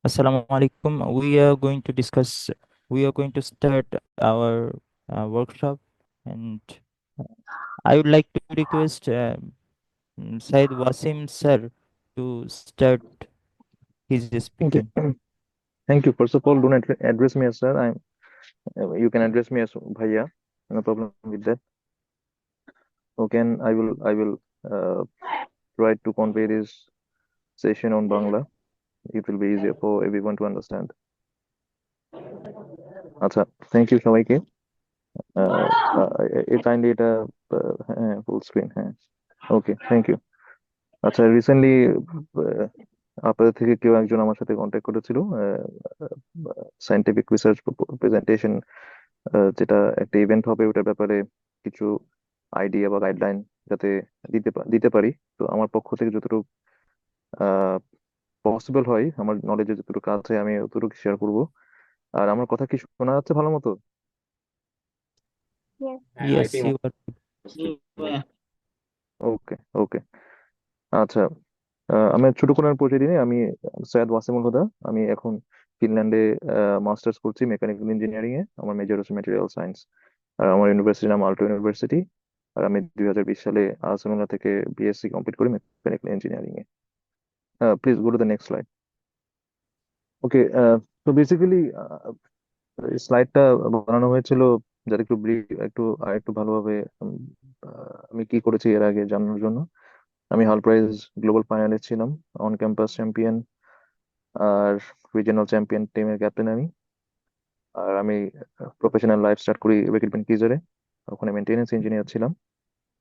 Assalamu alaikum. We are going to start our workshop, and uh, I would like to request Said Wasim sir to start his Okay. speaking. Thank you. First of all, don't address me as sir. You can address me as Bhaiya. No problem with that. Okay, and I will uh, try to convey this session on Bangla. It will be easier for everyone to understand. আচ্ছা, thank you সবাইকে। Kindly এটা full screen, হ্যাঁ। ওকে, thank you. আচ্ছা, recently আপনাদের থেকে কেউ একজন আমার সাথে কন্ট্যাক্ট করেছিল সায়েন্টিফিক রিসার্চ প্রেজেন্টেশন, যেটা একটা ইভেন্ট হবে, ওটার ব্যাপারে কিছু আইডিয়া বা গাইডলাইন যাতে দিতে পারি। তো আমার পক্ষ থেকে যতটুকু পসিবল হয়, আমার নলেজে যতটুকু আছে আমি ততটুকু শেয়ার করব। আর আমার কথা কি শোনা যাচ্ছে ভালো মতো? Yes. Yes, you are. ওকে, ওকে। আচ্ছা, আমি ছোট করে পরিচয় দিই। আমি সৈয়দ ওয়াসিমুল হুদা। আমি এখন ফিনল্যান্ডে মাস্টার্স করছি মেকানিক্যাল ইঞ্জিনিয়ারিং এ। আমার মেজর হচ্ছে ম্যাটেরিয়াল সায়েন্স। আর আমার ইউনিভার্সিটির নাম আল্টো ইউনিভার্সিটি। আর আমি 2020 সালে আর্সেনাল থেকে বিএসসি কমপ্লিট করি মেকানিক্যাল ইঞ্জিনিয়ারিং এ। Please go to the next slide. Okay, তো বেসিক্যালি স্লাইডটা বানানো হয়েছিল যাতে একটু ভালোভাবে আমি কি করেছি এর আগে জানানোর জন্য। আমি হাল প্রাইজ গ্লোবাল ফাইনালে ছিলাম, অন ক্যাম্পাস চ্যাম্পিয়ন, আর রিজিওনাল চ্যাম্পিয়ন টিমের ক্যাপ্টেন আমি। আর আমি প্রফেশনাল লাইফ স্টার্ট করি রেক্রুটমেন্ট কিজারে। ওখানে মেনটেনেন্স ইঞ্জিনিয়ার ছিলাম।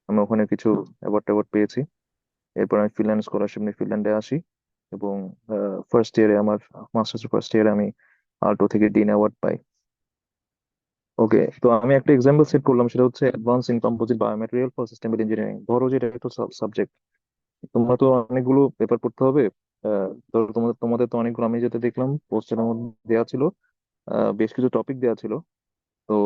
আমি ওখানে কিছু অ্যাওয়ার্ড ট্যাওয়ার্ড পেয়েছি। এরপর আমি ফিনল্যান্ড স্কলারশিপ নিয়ে ফিনল্যান্ডে আসি, এবং মাস্টার্স ফার্স্ট ইয়ারে আমি আল্টো থেকে ডিন অ্যাওয়ার্ড পাই। ওকে, তো আমি একটা এক্সাম্পল সেট করলাম, সেটা হচ্ছে advance in composite biomaterial for সিস্টেমের ইঞ্জিনিয়ারিং। ধরো যে এটা একটা সাবজেক্ট, তোমরা তো অনেকগুলো পেপার পড়তে হবে। ধরো তোমাদের তো অনেকগুলো, আমি যেটা দেখলাম পোস্টের মধ্যে দেওয়া ছিল, বেশ কিছু টপিক দেওয়া ছিল। তো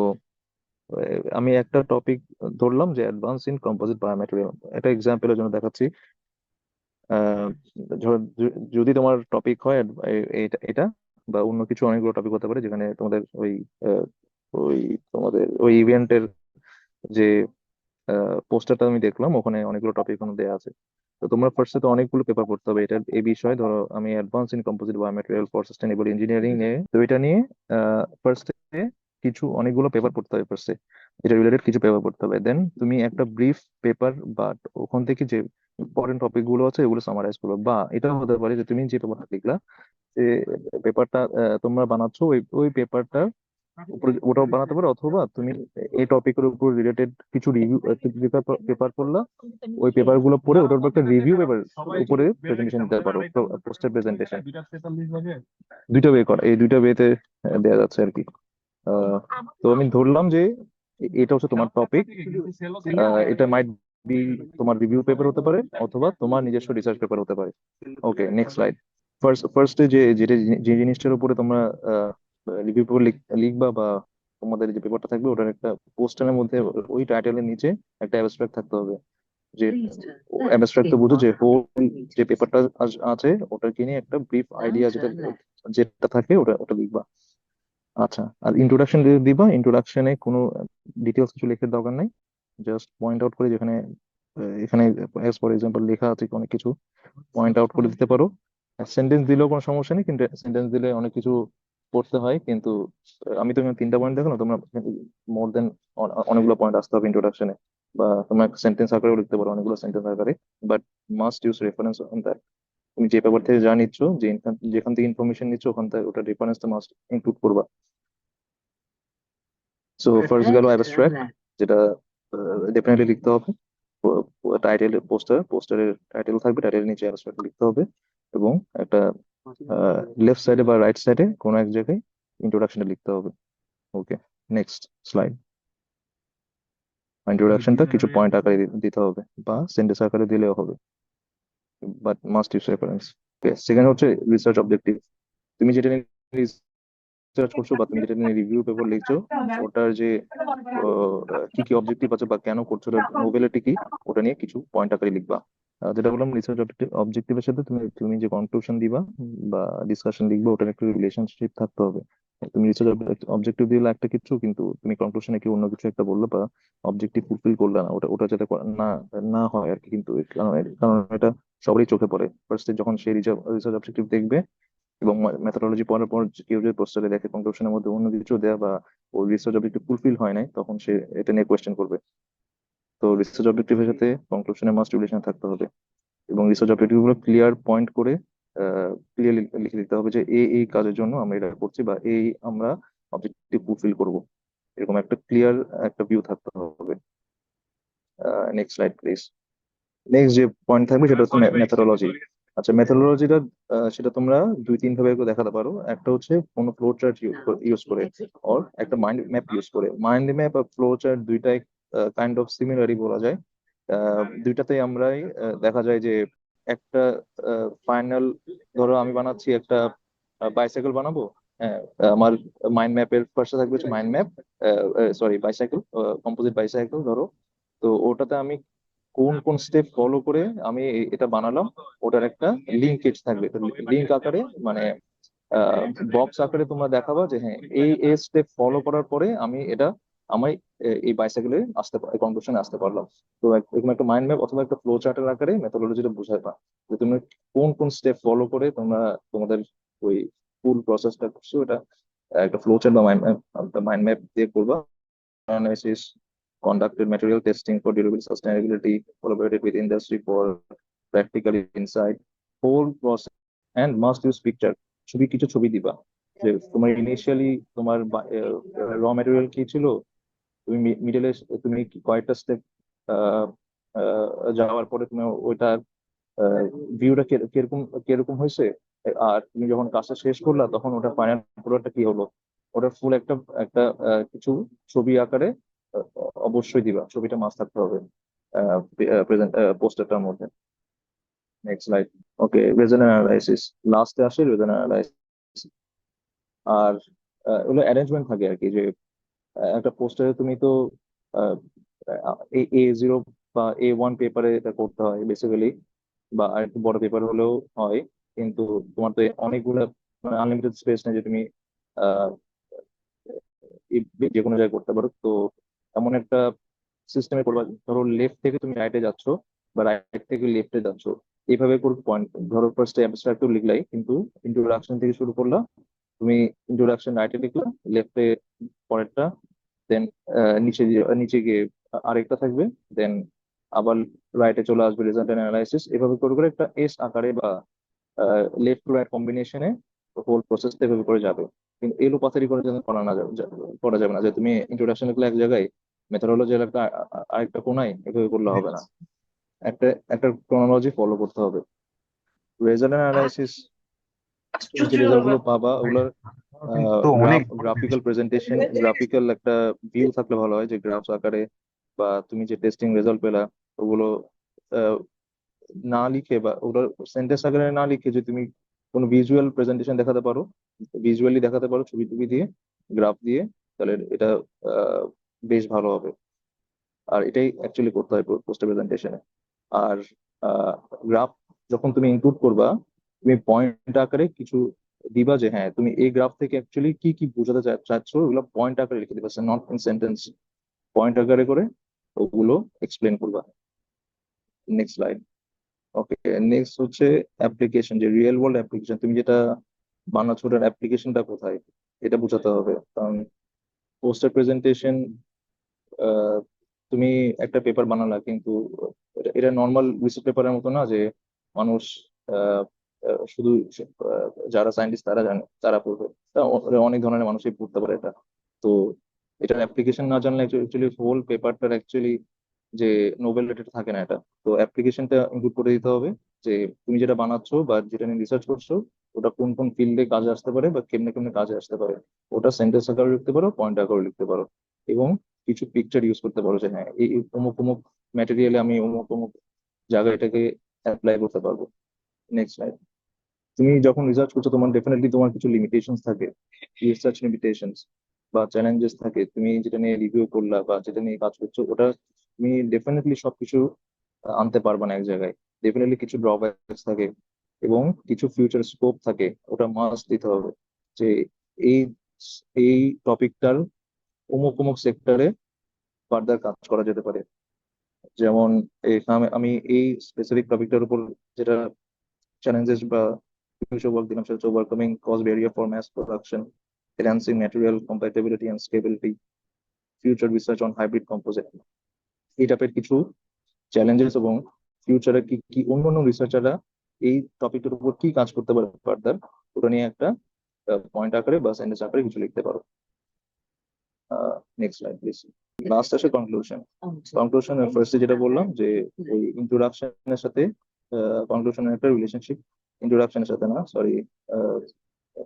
আমি একটা টপিক ধরলাম যে অ্যাডভান্স ইন কম্পোজিট বায়োমেটেরিয়াল। এটা এক্সাম্পলের জন্য দেখাচ্ছি। আহ, যদি তোমার টপিক হয় এটা এটা বা অন্য কিছু, অনেকগুলো টপিক হতে পারে, যেখানে তোমাদের আহ, ওই ইভেন্টের যে পোস্টারটা আমি দেখলাম, ওখানে অনেকগুলো টপিক ওখানে দেওয়া আছে। তো তোমরা ফার্স্টে তো অনেকগুলো পেপার পড়তে হবে এটা এই বিষয়ে। ধরো আমি advance in composite biomaterial for sustainable engineering নিয়ে, তো এটা নিয়ে ফার্স্টে অনেকগুলো পেপার পড়তে হবে ফার্স্টে। এটা রিলেটেড কিছু পেপার পড়তে হবে, দেন তুমি একটা ব্রিফ পেপার বা ওখান থেকে যে ইম্পর্টেন্ট টপিক গুলো আছে এগুলো সামারাইজ করবে। বা এটাও হতে পারে যে তুমি যে পেপারটা লিখলা, যে পেপারটা তোমরা বানাচ্ছো, ওই পেপারটা উপরে ওটাও বানাতে পারো, অথবা তুমি এই টপিকের উপর রিলেটেড কিছু রিভিউ পেপার পড়লা, ওই পেপার গুলো পড়ে ওটার উপর একটা রিভিউ পেপার উপরে প্রেজেন্টেশন দিতে পারো, পোস্টার প্রেজেন্টেশন। দুইটা ওয়ে করা, এই দুইটা ওয়েতে দেওয়া যাচ্ছে আর কি। তো আমি ধরলাম যে এটা হচ্ছে তোমার টপিক। এটা মাইট বি তোমার রিভিউ পেপার হতে পারে, অথবা তোমার নিজস্ব রিসার্চ পেপার হতে পারে। ওকে, নেক্সট স্লাইড। ফার্স্টে যে জিনিসটার উপরে তোমরা রিভিউ পেপার লিখবা, বা তোমাদের যে পেপারটা থাকবে ওটার একটা পোস্টারের মধ্যে ওই টাইটেলের নিচে একটা অ্যাবস্ট্রাক্ট থাকতে হবে। যে অ্যাবস্ট্রাক্ট তো বুঝো, যে হোল যে পেপারটা আছে ওটার কি নিয়ে একটা ব্রিফ আইডিয়া যেটা যেটা থাকে ওটা ওটা লিখবা। আচ্ছা, আর ইন্ট্রোডাকশন দিবা। ইন্ট্রোডাকশনে কোনো ডিটেলস কিছু লেখার দরকার নাই, জাস্ট পয়েন্ট আউট করে, যেখানে এখানে অ্যাজ ফর এক্সাম্পল লেখা আছে অনেক কিছু, পয়েন্ট আউট করে দিতে পারো। সেন্টেন্স দিলেও কোনো সমস্যা নেই, কিন্তু সেন্টেন্স দিলে অনেক কিছু পড়তে হয়। কিন্তু আমি তো এখানে 3টা পয়েন্ট দেখো না, তোমরা মোর দেন অনেকগুলো পয়েন্ট আসতে হবে ইন্ট্রোডাকশনে। বা তোমরা সেন্টেন্স আকারেও লিখতে পারো, অনেকগুলো সেন্টেন্স আকারে। But must use reference on that. তুমি যে পেপার থেকে যা নিচ্ছ, যেখান থেকে ইনফরমেশন নিচ্ছ, ওখান থেকে ওটা রেফারেন্সটা মাস্ট ইনক্লুড করবা। সো ফার্স্ট গেল অ্যাবস্ট্রাক্ট, যেটা ডেফিনেটলি লিখতে হবে। টাইটেল, পোস্টারের টাইটেল থাকবে, টাইটেলের নিচে অ্যাবস্ট্রাক্ট লিখতে হবে। এবং একটা লেফট সাইডে বা রাইট সাইডে কোনো এক জায়গায় ইন্ট্রোডাকশনটা লিখতে হবে। ওকে, নেক্সট স্লাইড। ইন্ট্রোডাকশনটা কিছু পয়েন্ট আকারে দিতে হবে, বা সেন্টেন্স আকারে দিলেও হবে, but must use reference. Okay, second হচ্ছে রিসার্চ অবজেক্টিভ। তুমি যেটা নিয়ে রিসার্চ করছো বা তুমি যেটা নিয়ে রিভিউ পেপার লিখছো, ওটার যে কি কি অবজেক্টিভ আছে বা কেন করছো, ওটার নোবেলিটি কি, ওটা নিয়ে কিছু পয়েন্ট আকারে লিখবা। যেটা বললাম, রিসার্চ অবজেক্টিভের সাথে তুমি তুমি যে কনক্লুশন দিবা বা ডিসকাশন লিখবে, ওটার একটা রিলেশনশিপ থাকতে হবে। তুমি রিসার্চ অবজেক্টিভ দিলে একটা কিছু, কিন্তু তুমি কনক্লুশনে কি অন্য কিছু একটা বললে বা অবজেক্টিভ ফুলফিল করলে না, ওটা ওটা যাতে না না হয় আর কি। কিন্তু কারণ কারণ এটা সবারই চোখে পড়ে ফার্স্টে যখন সেই রিসার্চ অবজেক্টিভ দেখবে, এবং মেথোডোলজি পড়ার পর কেউ যদি পোস্টারে দেখে কনক্লুশনের মধ্যে অন্য কিছু দেয়া বা ওই রিসার্চ অবজেক্টিভ ফুলফিল হয় নাই, তখন সে এটা নিয়ে কোয়েশ্চেন করবে। তো রিসার্চ অবজেক্টিভের সাথে কনক্লুশনের মাস্ট রিলেশন থাকতে হবে, এবং রিসার্চ অবজেক্টিভ গুলো ক্লিয়ার পয়েন্ট করে ক্লিয়ারলি লিখে দিতে হবে যে এই কাজের জন্য আমরা এটা করছি, বা এই আমরা অবজেক্টিভ ফুলফিল করব। এরকম একটা ক্লিয়ার একটা ভিউ থাকতে হবে। Next slide please. নেক্সট যে পয়েন্ট থাকবে সেটা হচ্ছে মেথোডোলজি। আচ্ছা, মেথোডোলজিটা সেটা তোমরা দুই তিন ভাবে করে দেখাতে পারো। একটা হচ্ছে কোনো ফ্লো চার্ট ইউজ করে, আর একটা মাইন্ড ম্যাপ ইউজ করে। মাইন্ড ম্যাপ আর ফ্লো চার্ট দুইটাই কাইন্ড অফ সিমিলারই বলা যায়। দুইটাতেই আমরাই দেখা যায় যে একটা ফাইনাল, ধরো আমি বানাচ্ছি একটা বাইসাইকেল বানাবো। হ্যাঁ, আমার মাইন্ড ম্যাপের ফার্স্টে থাকবে হচ্ছে mind map, sorry bicycle, composite bicycle ধরো। তো ওটাতে আমি কোন কোন স্টেপ ফলো করে আমি এটা বানালাম, ওটার একটা লিঙ্কেজ থাকবে। লিঙ্ক আকারে মানে বক্স আকারে তোমরা দেখাবা যে হ্যাঁ, এই স্টেপ ফলো করার পরে আমি এটা আমি এই বাইসাইকেলে আসতে কনক্লুশনে আসতে পারলাম। তো এরকম একটা মাইন্ড ম্যাপ অথবা একটা ফ্লো চার্টের আকারে মেথোডোলজিটা বোঝাবা যে তুমি কোন কোন স্টেপ ফলো করে তোমরা তোমাদের ওই ফুল প্রসেসটা করছো, এটা একটা ফ্লো চার্ট বা মাইন্ড ম্যাপ দিয়ে করবা। Analysis, conducted material testing for durable sustainability, collaborated with industry for practical insight, whole process, and must use picture। কিছু ছবি দিবা যে তোমার ইনিশিয়ালি তোমার র ম্যাটেরিয়াল কি ছিল, তুমি মিডলে তুমি কয়েকটা স্টেপ যাওয়ার পরে তুমি ওইটার ভিউটা কিরকম কিরকম হয়েছে, আর তুমি যখন কাজটা শেষ করলা তখন ওটা ফাইনাল প্রোডাক্টটা কি হলো, ওটা ফুল একটা একটা কিছু ছবি আকারে আহ, অবশ্যই দিবা। ছবিটা মাস্ট থাকতে হবে প্রেজেন্ট পোস্টারটার মধ্যে। Next slide. Okay, resonant analysis. লাস্টে আসে রেজোনেন্ট অ্যানালাইসিস। আর এগুলো অ্যারেঞ্জমেন্ট থাকে আর কি, যে একটা পোস্টারে তুমি তো A0 বা A1 পেপারে এটা করতে হয় বেসিক্যালি, বা আর একটু বড় পেপার হলেও হয়। কিন্তু তোমার তো অনেকগুলো মানে আনলিমিটেড স্পেস নেই যে তুমি আহ, যে কোনো জায়গায় করতে পারো। তো এমন একটা সিস্টেমে করবা, ধরো লেফট থেকে তুমি রাইটে যাচ্ছ বা রাইট থেকে লেফটে যাচ্ছ, এইভাবে করে পয়েন্ট। ধরো ফার্স্টে অ্যাবস্ট্রাক্ট লিখলাই, কিন্তু ইন্ট্রোডাকশন থেকে শুরু করলা। তুমি ইন্ট্রোডাকশন রাইটে লিখলা, লেফটে পরেরটা, দেন নিচে গিয়ে আরেকটা থাকবে, দেন আবার রাইটে চলে আসবে রেজাল্ট অ্যানালাইসিস। এভাবে করে করে একটা এস আকারে বা লেফট টু রাইট কম্বিনেশনে হোল প্রসেসটা এভাবে করে যাবে। কিন্তু এলো পাথারি করে যেন করা না যাবে, করা যাবে না যে তুমি ইন্ট্রোডাকশন লিখলে এক জায়গায়, মেথোডোলজি একটা আরেকটা কোনায়, এভাবে করলে হবে না। একটা একটা ক্রোনোলজি ফলো করতে হবে। রেজাল্ট অ্যানালাইসিস, তুমি যে রেজাল্ট গুলো পাবা ওগুলোর তো অনেক গ্রাফিক্যাল প্রেজেন্টেশন, গ্রাফিক্যাল একটা ভিউ থাকলে ভালো হয়, যে গ্রাফস আকারে। বা তুমি যে টেস্টিং রেজাল্ট পেলা ওগুলো আহ, না লিখে বা ওগুলো সেন্টেন্স আকারে না লিখে, যে তুমি কোনো ভিজুয়াল প্রেজেন্টেশন দেখাতে পারো, ভিজুয়ালি দেখাতে পারো ছবি টবি দিয়ে, গ্রাফ দিয়ে, তাহলে এটা আহ, বেশ ভালো হবে। আর এটাই অ্যাকচুয়ালি করতে হয় পোস্টার প্রেজেন্টেশনে। আর গ্রাফ যখন তুমি ইনক্লুড করবা, তুমি পয়েন্ট আকারে কিছু দিবা যে হ্যাঁ, তুমি এই গ্রাফ থেকে অ্যাকচুয়ালি কি কি বোঝাতে চাচ্ছ, ওগুলো পয়েন্ট আকারে লিখে দিবা, নট ইন সেন্টেন্স। পয়েন্ট আকারে করে ওগুলো এক্সপ্লেন করবা। Next slide. ওকে, নেক্সট হচ্ছে অ্যাপ্লিকেশন, যে রিয়েল ওয়ার্ল্ড অ্যাপ্লিকেশন, তুমি যেটা বানাচ্ছো ওটার অ্যাপ্লিকেশনটা কোথায়, এটা বোঝাতে হবে। কারণ পোস্টার প্রেজেন্টেশন, তুমি একটা পেপার বানালা, কিন্তু এটা নর্মাল রিসার্চ পেপারের মতো না যে মানুষ আহ, শুধু যারা সায়েন্টিস্ট তারা জানে, তারা পড়বে। অনেক ধরনের মানুষই পড়তে পারে এটা। তো এটার অ্যাপ্লিকেশন না জানলে অ্যাকচুয়ালি হোল পেপারটার অ্যাকচুয়ালি যে নোবেল রেটেড থাকে না এটা। তো অ্যাপ্লিকেশনটা ইনক্লুড করে দিতে হবে, যে তুমি যেটা বানাচ্ছো বা যেটা নিয়ে রিসার্চ করছো, ওটা কোন কোন ফিল্ডে কাজে আসতে পারে বা কেমনে কেমনে কাজে আসতে পারে। ওটা সেন্টেন্স আকারে লিখতে পারো, পয়েন্ট আকারে লিখতে পারো, এবং কিছু পিকচার ইউজ করতে পারো যে হ্যাঁ, এই অমুক অমুক ম্যাটেরিয়ালে আমি অমুক অমুক জায়গায় এটাকে অ্যাপ্লাই করতে পারবো। Next slide. তুমি যখন রিসার্চ করছো, তোমার ডেফিনেটলি তোমার কিছু লিমিটেশনস থাকে, রিসার্চ লিমিটেশনস বা চ্যালেঞ্জেস থাকে। তুমি যেটা নিয়ে রিভিউ করলা বা যেটা নিয়ে কাজ করছো, ওটা তুমি ডেফিনেটলি সবকিছু আনতে পারবে না এক জায়গায়। ডেফিনেটলি কিছু ড্রব্যাকস থাকে এবং কিছু ফিউচার স্কোপ থাকে, ওটা মাস্ট দিতে হবে যে এই এই টপিকটার অমুক অমুক সেক্টরে ফার্দার কাজ করা যেতে পারে। যেমন এখানে আমি এই স্পেসিফিক টপিকটার উপর যেটা চ্যালেঞ্জেস বা future work দিলাম সেটা হচ্ছে overcoming cost barrier for mass production, enhancing material compatibility and scalability, future research on hybrid composite। এই টাইপের কিছু চ্যালেঞ্জেস এবং ফিউচারে কি কি অন্য অন্য রিসার্চাররা এই টপিকের উপর কি কাজ করতে পারে ফার্দার, ওটা নিয়ে একটা পয়েন্ট আকারে বা সেন্টেন্স আকারে কিছু লিখতে পারো। Next slide please. লাস্ট আসে কনক্লুশন। কনক্লুশন ফার্স্টে যেটা বললাম যে ওই ইন্ট্রোডাকশনের সাথে কনক্লুশনের একটা রিলেশনশিপ, ইন্ট্রোডাকশনের সাথে না সরি,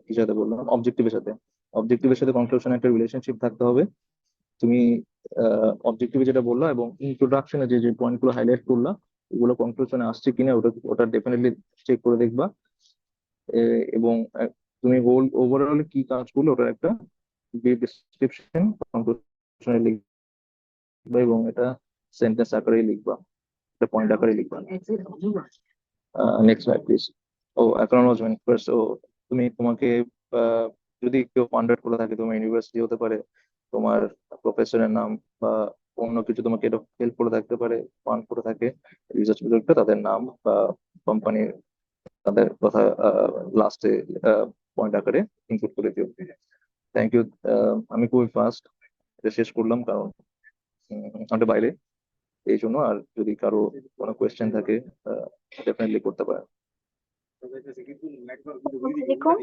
কি সাথে বললাম, অবজেক্টিভের সাথে। অবজেক্টিভের সাথে কনক্লুশনের একটা রিলেশনশিপ থাকতে হবে। তুমি অবজেক্টিভে যেটা বললা এবং ইন্ট্রোডাকশনে যে যে পয়েন্টগুলো হাইলাইট করলা ওগুলো কনক্লুশনে আসছে কিনা ওটা ওটা ডেফিনেটলি চেক করে দেখবা। এবং তুমি ওভারঅল কি কাজ করলে ওটার একটা ডিসক্রিপশন কনক্লুশনে লিখবা এবং এটা সেন্টেন্স আকারে লিখবা, এটা পয়েন্ট আকারে লিখবা। Next slide please. ও অ্যাকনলেজমেন্ট ফার্স্ট। ও তুমি তোমাকে আহ, যদি কেউ ফান্ডেড করে থাকে, তোমার ইউনিভার্সিটি হতে পারে, তোমার প্রফেসরের নাম বা অন্য কিছু তোমাকে হেল্প করে থাকতে পারে, ফান্ড করে থাকে রিসার্চ প্রজেক্টে, তাদের নাম বা কোম্পানির তাদের কথা লাস্টে পয়েন্ট আকারে ইনক্লুড করে দিও। Thank you. আমি খুবই ফাস্ট এটা শেষ করলাম কারণ আমাদের বাইরে, এই জন্য। আর যদি কারো কোনো কোয়েশ্চেন থাকে ডেফিনেটলি করতে পারে। আসসালামু আলাইকুম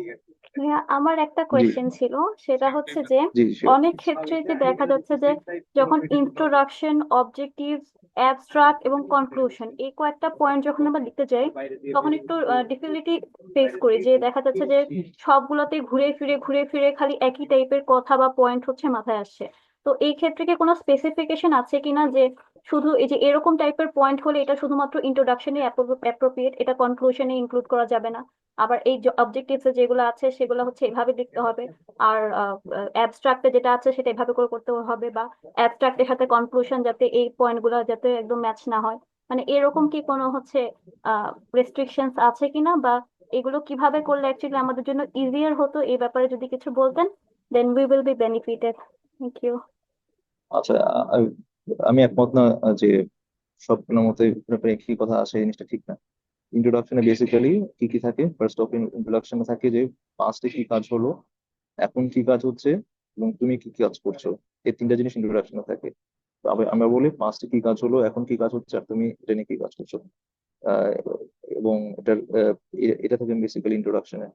ভাইয়া, আমার একটা জি কোয়েশ্চেন ছিল। সেটা হচ্ছে যে জি শিওর। অনেক ক্ষেত্রে যে দেখা যাচ্ছে যে যখন ইন্ট্রোডাকশন, অবজেক্টিভ, অ্যাবস্ট্রাক্ট এবং কনক্লুশন এই কয়েকটা পয়েন্ট যখন আমরা লিখতে যাই তখন একটু ডিফিকাল্টি ফেস করি, যে দেখা যাচ্ছে যে সবগুলোতে ঘুরে ফিরে খালি একই টাইপের কথা বা পয়েন্ট হচ্ছে মাথায় আসছে। তো এই ক্ষেত্রে কি কোনো স্পেসিফিকেশন আছে কিনা যে শুধু এই যে এরকম টাইপের পয়েন্ট হলে এটা শুধুমাত্র ইন্ট্রোডাকশনে অ্যাপ্রোপ্রিয়েট, এটা কনক্লুশনে ইনক্লুড করা যাবে না? আবার এই অবজেক্টিভস যেগুলো আছে সেগুলো হচ্ছে এভাবে লিখতে হবে, আর অ্যাবস্ট্রাক্টে যেটা আছে সেটা এভাবে করে করতে হবে, বা অ্যাবস্ট্রাক্টের সাথে কনক্লুশন যাতে এই পয়েন্টগুলো যাতে একদম ম্যাচ না হয়, মানে এরকম কি কোনো হচ্ছে রেস্ট্রিকশনস আছে কিনা, বা এগুলো কিভাবে করলে অ্যাকচুয়ালি আমাদের জন্য ইজিয়ার হতো, এই ব্যাপারে যদি কিছু বলতেন, then we will be benefited. Thank you. আচ্ছা, আমি একমত না যে সবগুলোর মধ্যে পুরোপুরি একই কথা আসে, এই জিনিসটা ঠিক না। ইন্ট্রোডাকশনে বেসিক্যালি কি কি থাকে, ফার্স্ট অফ ইন্ট্রোডাকশনে থাকে যে পাস্টে কি কাজ হলো, এখন কি কাজ হচ্ছে এবং তুমি কি কি কাজ করছো, এই তিনটা জিনিস ইন্ট্রোডাকশনে থাকে। তো আমরা বলি পাস্টে কি কাজ হলো, এখন কি কাজ হচ্ছে, আর তুমি এটা নিয়ে কি কাজ করছো। আহ, এবং এটা থাকে বেসিক্যালি ইন্ট্রোডাকশনে।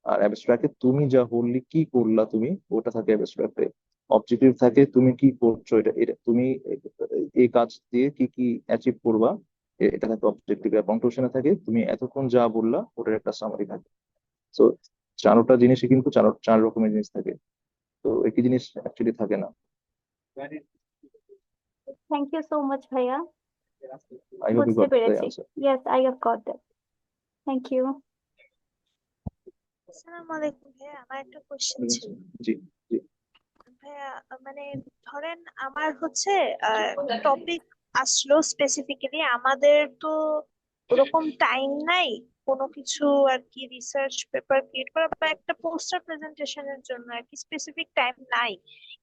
আর অ্যাবস্ট্রাক্টে তুমি যা বললি কি করলা তুমি, ওটা থাকে অ্যাবস্ট্রাক্টে। অবজেক্টিভ থাকে তুমি কি করছো, এটা এটা তুমি এই কাজ দিয়ে কি কি অ্যাচিভ করবা, এটা থাকে অবজেক্টিভ। আর কনক্লুশনে থাকে তুমি এতক্ষণ যা বললা ওটার একটা সামারি থাকে। তো চারোটা জিনিসই কিন্তু চার চার রকমের জিনিস থাকে, তো একই জিনিস অ্যাকচুয়ালি থাকে না। থ্যাংক ইউ সো মাচ ভাইয়া, আই হোপ ইউ বুঝতে গট দ্য পেরেছি। Answer. Yes, I have got that. Thank you. আসসালামু আলাইকুম ভাইয়া, আমার একটা কোশ্চেন ছিল। জি জি। ভাইয়া মানে ধরেন আমার হচ্ছে টপিক আসলো স্পেসিফিক্যালি, আমাদের তো ওরকম টাইম নাই কোনো কিছু আর কি রিসার্চ পেপার ক্রিয়েট করা বা একটা পোস্টার প্রেজেন্টেশনের জন্য আর কি স্পেসিফিক টাইম নাই,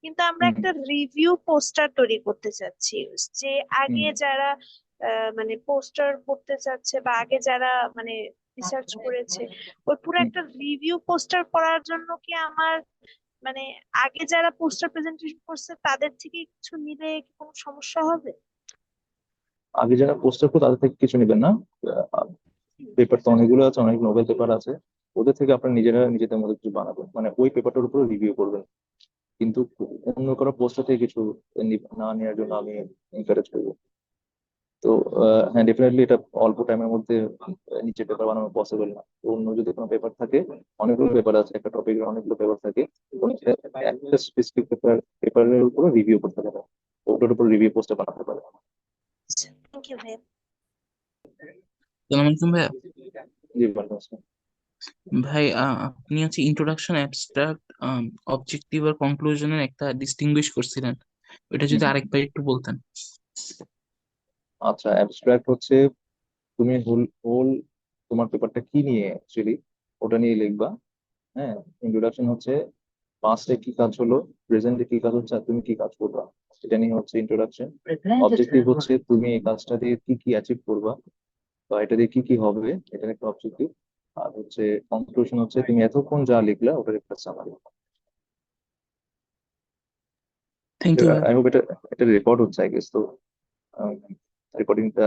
কিন্তু আমরা হুম একটা রিভিউ পোস্টার তৈরি করতে চাচ্ছি। যে হুম আগে যারা মানে পোস্টার করতে চাচ্ছে বা আগে যারা মানে রিসার্চ করেছে, ওই পুরো হুম। একটা রিভিউ পোস্টার করার জন্য কি আমার মানে আগে যারা পোস্টার প্রেজেন্টেশন করছে তাদের থেকে কিছু নিলে কি কোনো সমস্যা হবে? আগে যারা পোস্টার করো তাদের থেকে কিছু নেবেন না। পেপার তো অনেকগুলো আছে, অনেক নোবেল পেপার আছে, ওদের থেকে আপনারা নিজেরা নিজেদের মধ্যে কিছু বানাবেন, মানে ওই পেপারটার উপর রিভিউ করবেন। কিন্তু অন্য কারো পোস্টার থেকে কিছু না নেওয়ার জন্য আমি এনকারেজ করবো। তো হ্যাঁ ডেফিনেটলি এটা অল্প টাইমের মধ্যে নিচে পেপার বানানো পসিবল না। তো অন্য যদি কোনো পেপার থাকে, অনেকগুলো পেপার আছে, একটা টপিকের অনেকগুলো পেপার থাকে, তো একটা স্পেসিফিক পেপারের উপর রিভিউ করতে পারে, ওটার উপর রিভিউ পোস্টার বানাতে পারে। থ্যাংক ইউ ভাইয়া। সালাম আলাইকুম ভাইয়া। জি ভালো আছেন। ভাই আপনি হচ্ছে ইন্ট্রোডাকশন, অ্যাবস্ট্রাক্ট, অবজেক্টিভ আর কনক্লুশনের একটা ডিস্টিংগুইশ করছিলেন, ওটা হুম, যদি হুম। আরেকবার একটু বলতেন। আচ্ছা, অ্যাবস্ট্রাক্ট হচ্ছে তুমি হোল হোল তোমার পেপারটা কি নিয়ে অ্যাকচুয়ালি ওটা নিয়ে লিখবা। হ্যাঁ, ইন্ট্রোডাকশন হচ্ছে পাস্টে কি কাজ হলো, প্রেজেন্টে কি কাজ হচ্ছে, আর তুমি কি কাজ করবা, এটা নিয়ে হচ্ছে ইন্ট্রোডাকশন। অবজেক্টিভ হচ্ছে তুমি এই কাজটা দিয়ে কি কি অ্যাচিভ করবা বা এটা দিয়ে কি কি হবে, এটার একটা অবজেক্টিভ। আর হচ্ছে কনক্লুশন হচ্ছে তুমি এতক্ষণ যা লিখলা ওটার একটা সামারি। থ্যাংক ইউ ভাই। আই হোপ এটা এটা রেকর্ড হচ্ছে আই গেস। তো রেকর্ডিংটা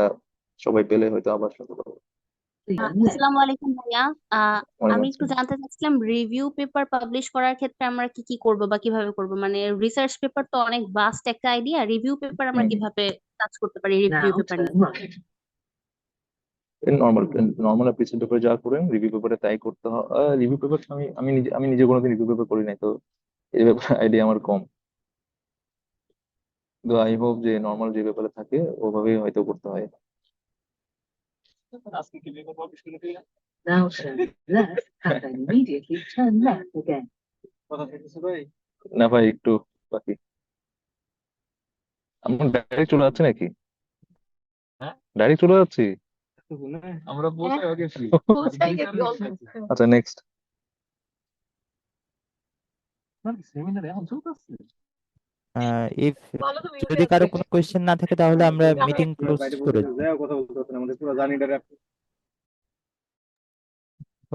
সবাই পেলে হয়তো আবার শুনতে পারবো। আসসালামু আলাইকুম ভাইয়া। আমি একটু ওয়ালাইকুম জানতে চাচ্ছিলাম রিভিউ পেপার পাবলিশ করার ক্ষেত্রে আমরা কি কি করব বা কিভাবে করব, মানে রিসার্চ পেপার তো অনেক ভাস্ট একটা আইডিয়া, রিভিউ পেপার আমরা আসসালাম। কিভাবে কাজ করতে পারি রিভিউ পেপার নিয়ে? নর্মাল নর্মাল আপনি পেপারে যা করেন রিভিউ পেপারে তাই করতে হয়। রিভিউ পেপার আমি নিজে কোনোদিন রিভিউ পেপার করি নাই, তো এই ব্যাপারে আইডিয়া আমার কম। তো আই হোপ যে নর্মাল যে পেপারে থাকে ওভাবেই হয়তো করতে হয়। Now turn left and then immediately turn left again. না ভাই, একটু বাকি। আমরা ডাইরেক্ট চলে যাচ্ছি নাকি? ডাইরেক্ট চলে যাচ্ছি। আচ্ছা, নেক্সট। ইফ যদি কারো কোনো কোয়েশ্চেন না থাকে তাহলে আমরা মিটিং ক্লোজ করে দিই।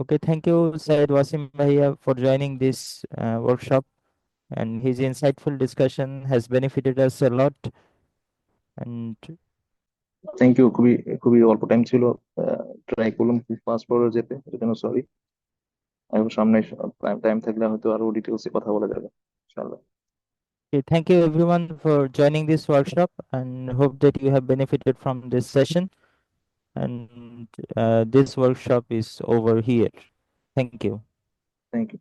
Okay, thank you, Syed Wasim Bhaiya, for joining this workshop, and his insightful discussion has benefited us a lot. And thank you. খুবই খুবই অল্প টাইম ছিল, ট্রাই করলাম খুব ফাস্ট ফরওয়ার্ড যেতে, এর জন্য সরি। আই হোপ সামনে টাইম থাকলে হয়তো আরো ডিটেলসে কথা বলা যাবে ইনশাআল্লাহ। okay, thank you everyone for joining this workshop, and hope that you have benefited from this session. And this workshop is over here. Thank you. Thank you.